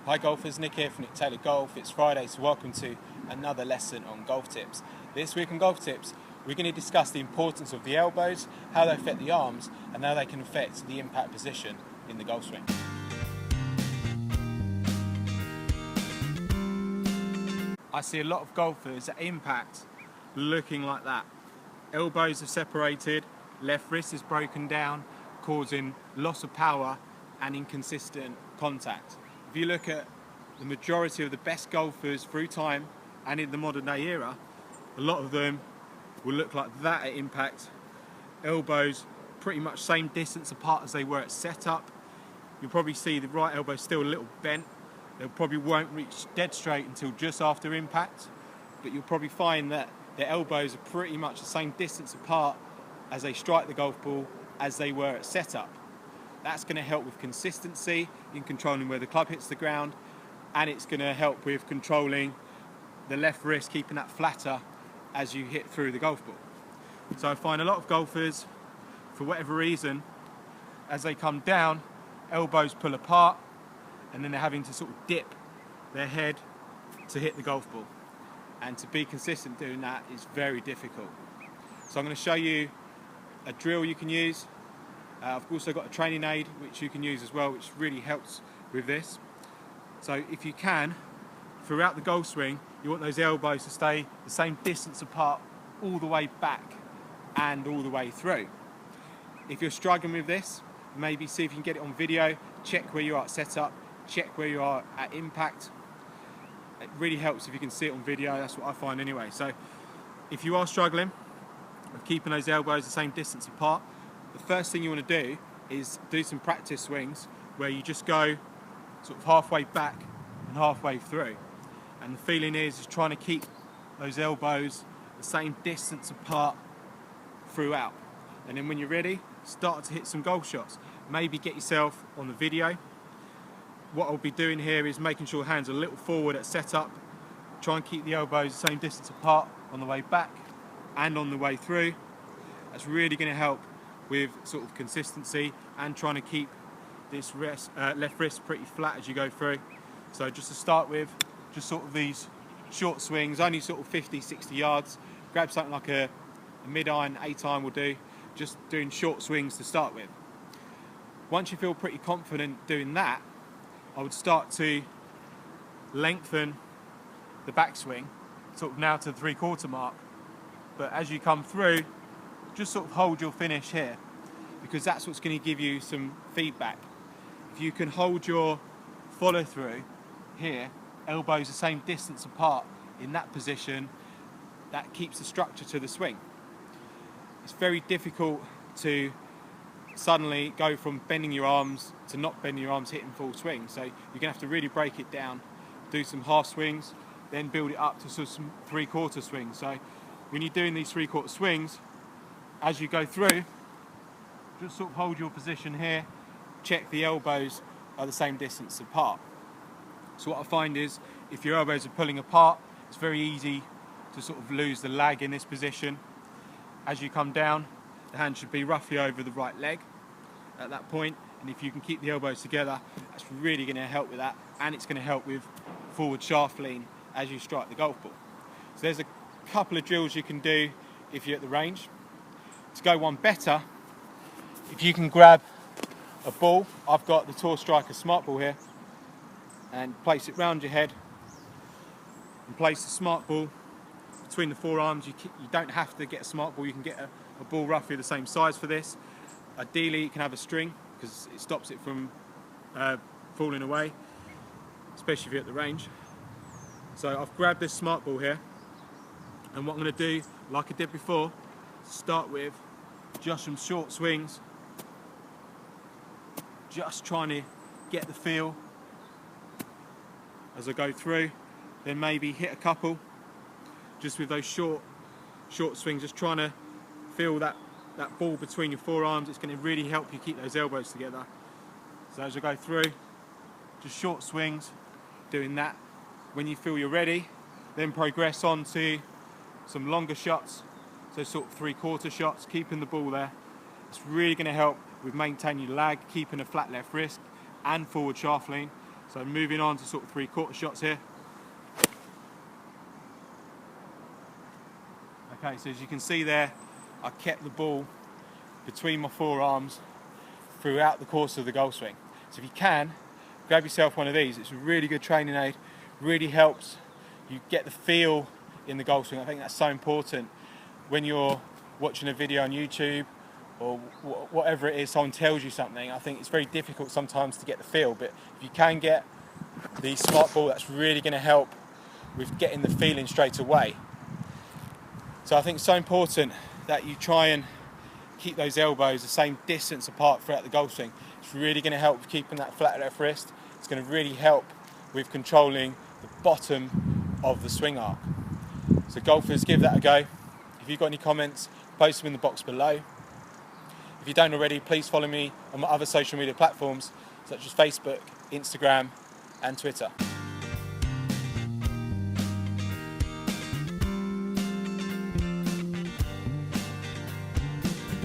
Hi golfers, Nick here from Nick Taylor Golf. It's Friday, so welcome to another lesson on golf tips. This week on Golf Tips, we're going to discuss the importance of the elbows, how they affect the arms, and how they can affect the impact position in the golf swing. I see a lot of golfers at impact looking like that. Elbows are separated, left wrist is broken down, causing loss of power and inconsistent contact. If you look at the majority of the best golfers through time and in the modern day era, a lot of them will look like that at impact. Elbows pretty much same distance apart as they were at setup. You'll probably see the right elbow still a little bent. They probably won't reach dead straight until just after impact, but you'll probably find that their elbows are pretty much the same distance apart as they strike the golf ball as they were at setup. That's going to help with consistency in controlling where the club hits the ground, and it's going to help with controlling the left wrist, keeping that flatter as you hit through the golf ball. So I find a lot of golfers, for whatever reason, as they come down, elbows pull apart, and then they're having to sort of dip their head to hit the golf ball. And to be consistent doing that is very difficult. So I'm going to show you a drill you can use. I've also got a training aid which you can use as well, which really helps with this. So if you can, throughout the golf swing, you want those elbows to stay the same distance apart all the way back and all the way through. If you're struggling with this, maybe see if you can get it on video, check where you are at setup, check where you are at impact. It really helps if you can see it on video, that's what I find anyway. So if you are struggling with keeping those elbows the same distance apart, the first thing you want to do is do some practice swings where you just go sort of halfway back and halfway through. And the feeling is trying to keep those elbows the same distance apart throughout. And then when you're ready, start to hit some golf shots. Maybe get yourself on the video. What I'll be doing here is making sure hands are a little forward at setup. Try and keep the elbows the same distance apart on the way back and on the way through. That's really going to help with sort of consistency and trying to keep this left wrist pretty flat as you go through. So just to start with, just sort of these short swings, only sort of 50, 60 yards. Grab something like a mid-iron, 8-iron will do. Just doing short swings to start with. Once you feel pretty confident doing that, I would start to lengthen the backswing, sort of now to the 3/4 mark. But as you come through, just sort of hold your finish here, because that's what's going to give you some feedback. If you can hold your follow through here, elbows the same distance apart in that position, that keeps the structure to the swing. It's very difficult to suddenly go from bending your arms to not bending your arms, hitting full swing. So you're going to have to really break it down, do some half swings, then build it up to sort of some 3/4 swings. So when you're doing these 3/4 swings, as you go through, just sort of hold your position here, check the elbows are the same distance apart. So what I find is, if your elbows are pulling apart, it's very easy to sort of lose the lag in this position. As you come down, the hand should be roughly over the right leg at that point, and if you can keep the elbows together, that's really going to help with that, and it's going to help with forward shaft lean as you strike the golf ball. So there's a couple of drills you can do if you're at the range. To go one better, if you can grab a ball, I've got the Tour Striker Smart Ball here, and place it round your head and place the Smart Ball between the forearms. You don't have to get a Smart Ball, you can get a ball roughly the same size for this. Ideally you can have a string because it stops it from falling away, especially if you're at the range. So I've grabbed this Smart Ball here, and what I'm going to do, like I did before, start with just some short swings, just trying to get the feel as I go through, then maybe hit a couple just with those short swings, just trying to feel that ball between your forearms. It's going to really help you keep those elbows together. So as I go through, just short swings, doing that. When you feel you're ready, then progress on to some longer shots, so sort of 3/4 shots, keeping the ball there. It's really going to help with maintaining your lag, keeping a flat left wrist and forward shaft lean. So moving on to sort of 3/4 shots here. Okay, so as you can see there, I kept the ball between my forearms throughout the course of the golf swing. So if you can, grab yourself one of these. It's a really good training aid, really helps you get the feel in the golf swing. I think that's so important when you're watching a video on YouTube or whatever it is, someone tells you something. I think it's very difficult sometimes to get the feel, but if you can get the smart ball, that's really going to help with getting the feeling straight away. So I think it's so important that you try and keep those elbows the same distance apart throughout the golf swing. It's really going to help with keeping that flat left wrist. It's going to really help with controlling the bottom of the swing arc. So golfers, give that a go. If you've got any comments, post them in the box below. If you don't already, please follow me on my other social media platforms such as Facebook, Instagram and Twitter.